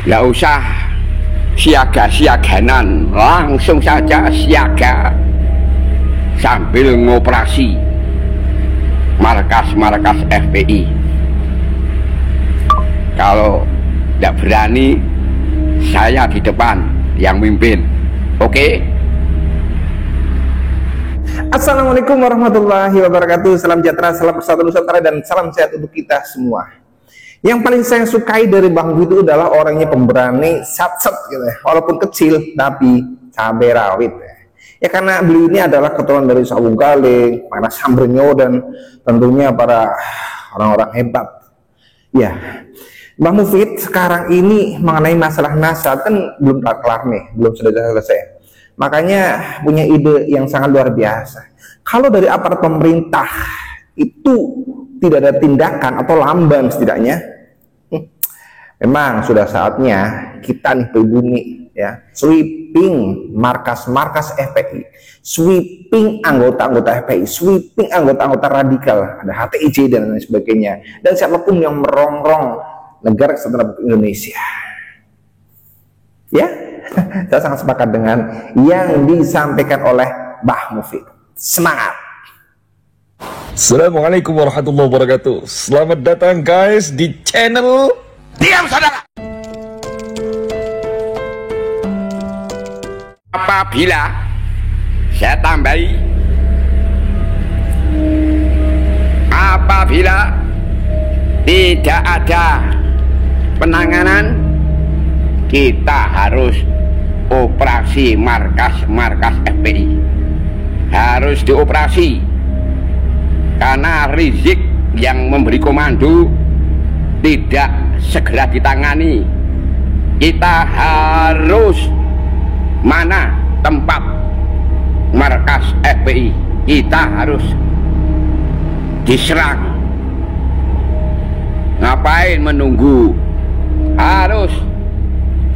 Nggak usah siaga-siaganan, langsung saja siaga sambil ngoperasi markas-markas FPI. Kalau tidak berani, saya di depan yang mimpin. Oke? Assalamualaikum warahmatullahi wabarakatuh. Salam sejahtera, salam persatuan Nusantara, dan salam sehat untuk kita semua. Yang paling saya sukai dari Bang Gu itu adalah orangnya pemberani, sat-set gitu ya. Walaupun kecil tapi cabai rawit ya. Karena beliau ini adalah keturunan dari Sawu Galing, para Sambernyo, dan tentunya para orang-orang hebat. Ya, Bang Mufid sekarang ini mengenai masalah nasab kan belum kelar nih, belum selesai. Makanya punya ide yang sangat luar biasa. Kalau dari aparat pemerintah itu tidak ada tindakan atau lamban setidaknya, memang sudah saatnya kita nih pribumi ya, sweeping markas-markas FPI, sweeping anggota-anggota FPI, sweeping anggota-anggota radikal, ada HTIJ dan lain sebagainya, dan siapapun yang merongrong negara kesatuan Republik Indonesia. Ya, saya sangat sepakat dengan yang disampaikan oleh Mbah Mufid. Semangat. Assalamualaikum warahmatullahi wabarakatuh. Selamat datang guys di channel Diam, saudara! Apabila saya tambahi, apabila tidak ada penanganan, kita harus operasi markas-markas FPI, harus dioperasi, karena Rizik yang memberi komando tidak segera ditangani. Kita harus mana tempat markas FPI, kita harus diserang. Ngapain menunggu? Harus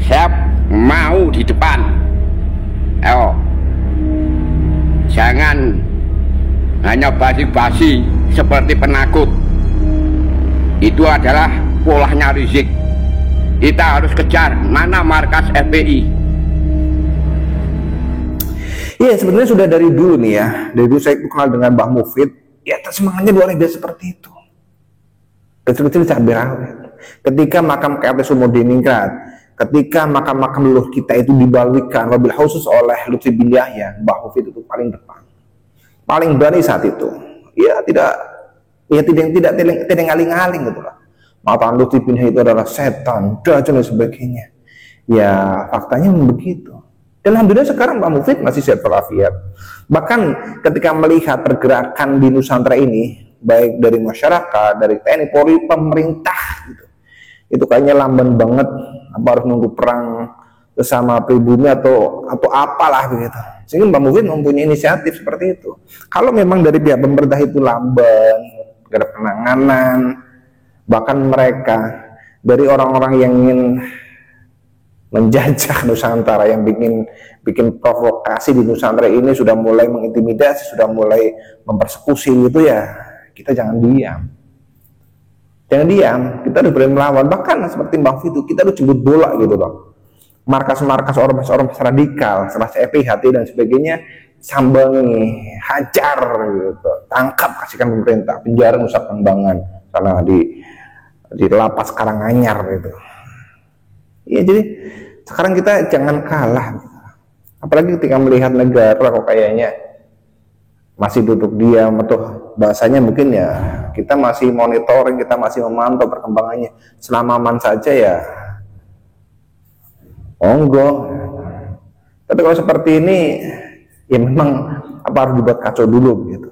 siap, mau di depan. Ayo, jangan hanya basi-basi seperti penakut. Itu adalah polanya Rizik. Kita harus kejar mana markas FPI. Iya, sebenarnya sudah dari dulu nih ya, dari dulu saya kenal dengan Mbah Mufid. Ya, semangatnya luar biasa seperti itu. Kecil-kecil cabai rawit. Ketika makam KRT Sumodiningrat, ketika makam-makam leluhur kita itu dibalikkan wabil khusus oleh Lutfi bin Yahya, Mbah Mufid itu paling depan, paling berani saat itu. Ya tidak aling-aling gitu lah. Mengatakan Lutfi bin Yahya itu adalah setan, dajjal dan sebagainya. Ya faktanya begitu. Dan alhamdulillah sekarang Mbah Mufid masih sehat walafiat. Bahkan ketika melihat pergerakan di Nusantara ini, baik dari masyarakat, dari TNI, Polri, pemerintah gitu, itu kayaknya lamban banget. Apa harus nunggu perang bersama pribumi atau apalah begitu. Sehingga Mbah Mufid mempunyai inisiatif seperti itu. Kalau memang dari pihak pemerintah itu lamban, gak ada penanganan, bahkan mereka dari orang-orang yang ingin menjajah Nusantara, yang bikin provokasi di Nusantara ini, sudah mulai mengintimidasi, sudah mulai mempersekusi gitu ya, kita jangan diam. Jangan diam, kita harus berani melawan. Bahkan seperti Mbak Fitu, kita harus jemput bola gitu loh. Markas-markas ormas-ormas radikal, setelah CFI, HT dan sebagainya, sambangi, hajar gitu, tangkap, kasihkan pemerintah, penjara Nusa Kambangan, sana di lapas Karanganyar gitu. Iya, jadi sekarang kita jangan kalah gitu. Apalagi ketika melihat negara kok kayaknya masih duduk diam, atau bahasanya mungkin ya kita masih monitoring, kita masih memantau perkembangannya. Selama aman saja ya monggo. Tapi kalau seperti ini ya memang apa harus dibuat kacau dulu gitu.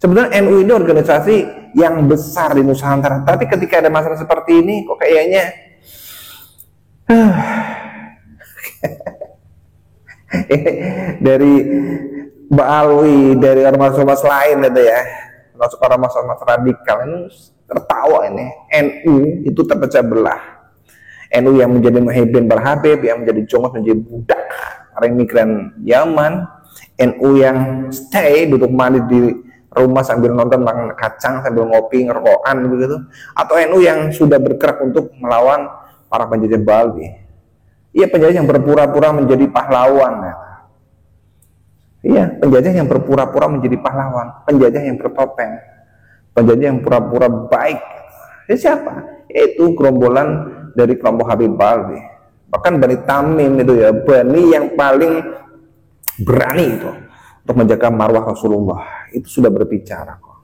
Sebenarnya NU ini organisasi yang besar di Nusantara, tapi ketika ada masalah seperti ini kok kayaknya dari Mbak Alwi, dari ormas-ormas lain itu ya, masuk ormas-ormas radikal ini tertawa ini. NU itu terpecah belah. NU yang menjadi Muhyiddin Barhabib, yang menjadi Jongos, menjadi budak para imigran Yaman. NU yang stay, duduk manis di rumah sambil nonton makan kacang, sambil ngopi, ngerokokan begitu. Atau NU yang sudah bergerak untuk melawan para penjajah Bali. Iya, penjajah yang berpura-pura menjadi pahlawan. Ya. Iya, penjajah yang berpura-pura menjadi pahlawan, penjajah yang bertopeng, penjajah yang pura-pura baik. Siapa? Itu gerombolan dari kelompok Habib Bali. Bahkan Bani Tamim itu ya, Bani yang paling berani itu untuk menjaga marwah Rasulullah. Itu sudah berbicara kok.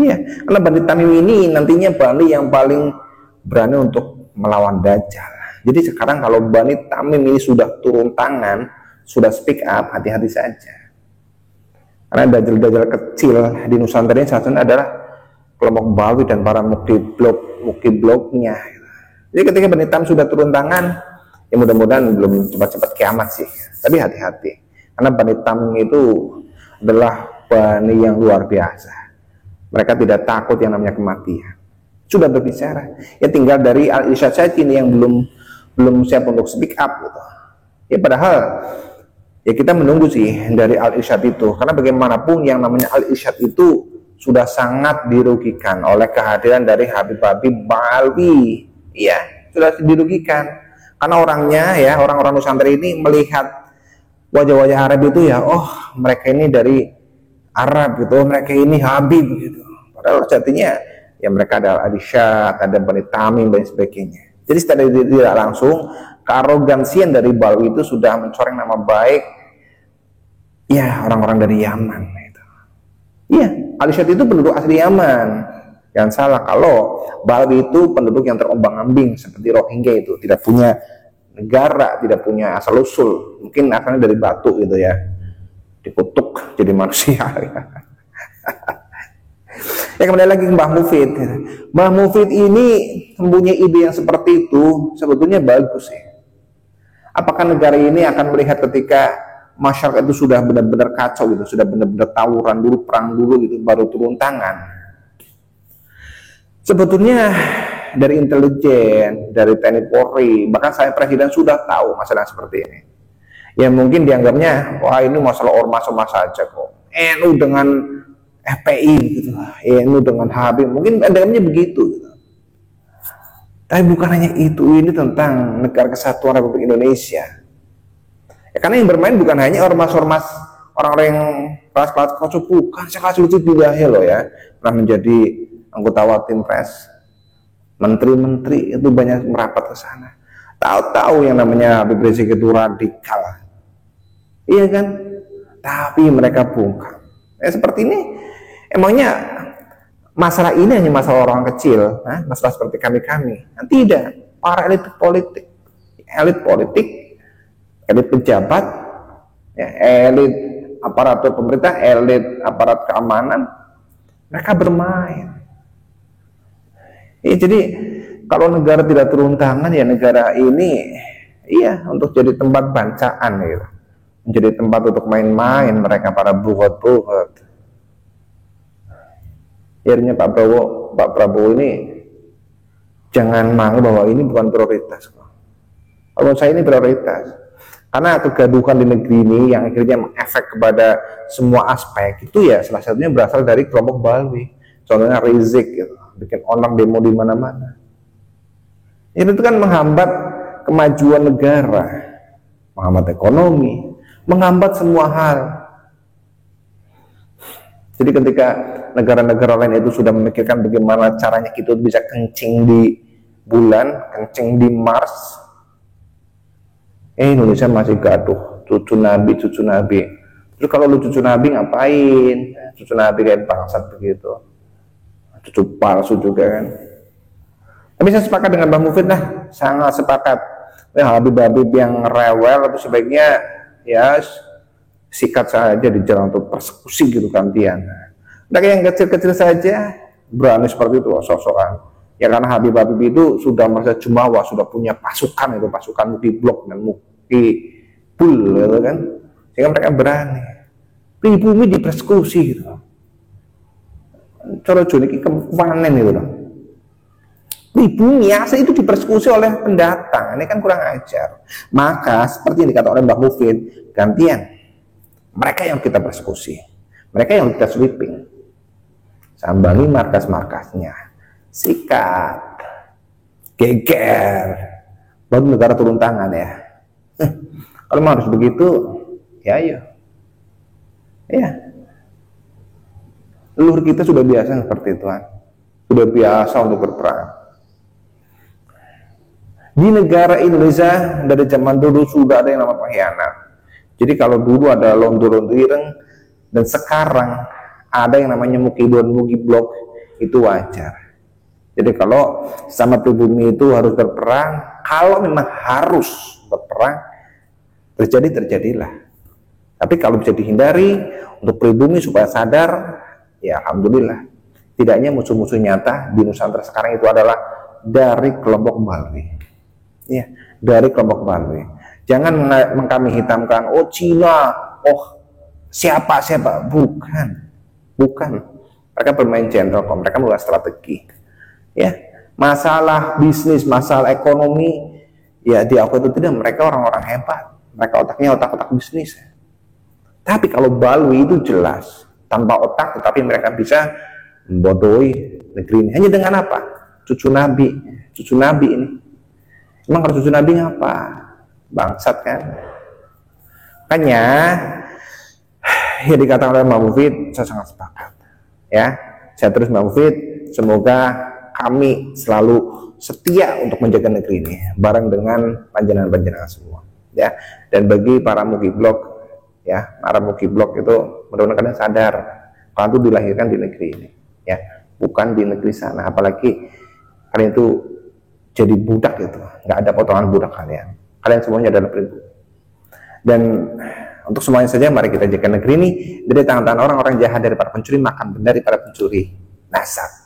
Iya, karena Bani Tamim ini nantinya Bani yang paling berani untuk melawan Dajjal. Jadi sekarang kalau Bani Tamim ini sudah turun tangan, sudah speak up, hati-hati saja. Karena dajjal-dajjal kecil di Nusantara ini saat ini adalah kelompok Bali dan para mukiblognya. Jadi ketika Bani Tamim sudah turun tangan, ya mudah-mudahan belum cepat-cepat kiamat sih. Tapi hati-hati, karena Bani Tamim itu adalah Bani yang luar biasa. Mereka tidak takut yang namanya kematian. Sudah berbicara. Ya tinggal dari Al-Irsyad saja ini yang belum siap untuk speak up gitu. Ya padahal ya kita menunggu sih dari Al-Irsyad itu, karena bagaimanapun yang namanya Al-Irsyad itu sudah sangat dirugikan oleh kehadiran dari Habib-Habib Bali. Iya, sudah dirugikan karena orangnya ya, orang-orang Nusantara ini melihat wajah-wajah Arab itu ya, oh mereka ini dari Arab gitu, mereka ini Habib gitu. Padahal sejatinya ya mereka ada Al-Irsyad, ada Bani Tamim dan sebagainya. Jadi secara tidak langsung kearogansian dari Bali itu sudah mencoreng nama baik ya orang-orang dari Yaman gitu. Iya, Al-Irsyad itu penduduk asli Yaman. Jangan salah kalau Bali itu penduduk yang terombang-ambing seperti Rohingya itu, tidak punya negara, tidak punya asal usul, mungkin asalnya dari batu gitu ya, dikutuk jadi manusia. Ya kembali lagi ke Mbah Mufid. Mbah Mufid ini mempunyai ide yang seperti itu sebetulnya bagus ya. Apakah negara ini akan melihat ketika masyarakat itu sudah benar-benar kacau gitu, sudah benar-benar tawuran dulu, perang dulu gitu, baru turun tangan? Sebetulnya dari intelijen, dari TNI Polri, bahkan saya presiden sudah tahu masalah seperti ini. Ya mungkin dianggapnya, wah ini masalah ormas-ormas saja kok. NU dengan FPI gitu, NU dengan Habib, mungkin dianggapnya begitu gitu. Tapi bukan hanya itu, ini tentang Negara Kesatuan Republik Indonesia. Ya, karena yang bermain bukan hanya ormas-ormas, orang-orang yang kelas-kelas kocok, bukan sekelas lucu bilahi loh ya, pernah menjadi anggota Watim Pres, menteri-menteri itu banyak merapat ke sana. Tahu-tahu yang namanya Habib Rizik itu radikal, iya kan? Tapi mereka bungkam. Seperti ini, emangnya masalah ini hanya masalah orang kecil, masalah seperti kami-kami? Tidak, para elit politik, elit pejabat, ya, elit aparatur pemerintah, elit aparat keamanan, mereka bermain. Ya, jadi kalau negara tidak turun tangan ya negara ini iya untuk jadi tempat bancaan gitu. Menjadi tempat untuk main-main mereka para buhot-buhot. Akhirnya Pak Prabowo ini jangan mau bahwa ini bukan prioritas kok. Kalau saya ini prioritas. Karena kegaduhan di negeri ini yang akhirnya mengefek kepada semua aspek itu ya salah satunya berasal dari kelompok Bali. Contohnya Rizik gitu, bikin orang demo di mana-mana. Itu kan menghambat kemajuan negara, menghambat ekonomi, menghambat semua hal. Jadi ketika negara-negara lain itu sudah memikirkan bagaimana caranya kita bisa kencing di bulan, kencing di Mars, Indonesia masih gaduh, cucu Nabi. Terus kalau lu cucu Nabi ngapain? Cucu Nabi kayak bangsat begitu, cucu palsu juga kan. Tapi saya sepakat dengan Mbah Mufid lah, sangat sepakat. Habib-habib yang rewel itu sebaiknya ya sikat saja di jalan untuk persekusi gitu gantian. Nah, yang kecil-kecil saja berani seperti itu sok-sokan. Ya karena Habib-habib itu sudah merasa jumawa, sudah punya pasukan itu, pasukan Mukiblok dan Mukibul gitu kan. Sehingga mereka berani. Pribumi dipersekusi gitu. Cara Joni kewanen itu loh. Pribumi asli itu dipersekusi oleh pendatang. Ini kan kurang ajar. Maka seperti yang dikatakan oleh Mbah Mufid, gantian. Mereka yang kita persekusi, mereka yang kita sweeping. Sambangi markas-markasnya, sikat, geger, baru negara turun tangan ya. Kalau memang harus begitu, ya ayo. Ya. Leluhur kita sudah biasa seperti itu kan. Sudah biasa untuk berperang. Di negara Indonesia dari zaman dulu sudah ada yang namanya pengkhianat. Jadi kalau dulu ada londo-londo ireng dan sekarang ada yang namanya mukiblok itu wajar. Jadi kalau sama pribumi itu harus berperang, kalau memang harus berperang, terjadilah. Tapi kalau bisa dihindari untuk pribumi supaya sadar, ya alhamdulillah. Tidaknya musuh-musuh nyata di Nusantara sekarang itu adalah dari kelompok Balwi. Ya, dari kelompok Balwi. Jangan mengkami hitamkan, oh Cina, oh siapa, bukan. Mereka bermain jenderal, mereka melakukan strategi. Ya, masalah bisnis, masalah ekonomi, ya diakui itu tidak, mereka orang-orang hebat. Mereka otaknya otak-otak bisnis. Tapi kalau Balwi itu jelas tanpa otak, tetapi mereka bisa membodohi negeri ini. Hanya dengan apa? Cucu Nabi ini. Emang kalau cucu Nabi ngapa? Bangsat kan? Makanya ya dikatakan oleh Mbak Mufid, saya sangat sepakat. Ya, saya terus Mbak Mufid, semoga kami selalu setia untuk menjaga negeri ini, bareng dengan panjenengan-panjenengan semua. Ya, dan bagi para mukiblok, ya, para mukiblok itu mudah-mudahan kalian sadar, kalian itu dilahirkan di negeri ini, ya, bukan di negeri sana. Apalagi kalian itu jadi budak itu, nggak ada potongan budak kalian. Kalian semuanya adalah pribumi. Dan untuk semuanya saja, mari kita jaga negeri ini dari tangan-tangan orang-orang jahat, daripada pencuri makan, daripada pencuri nasab.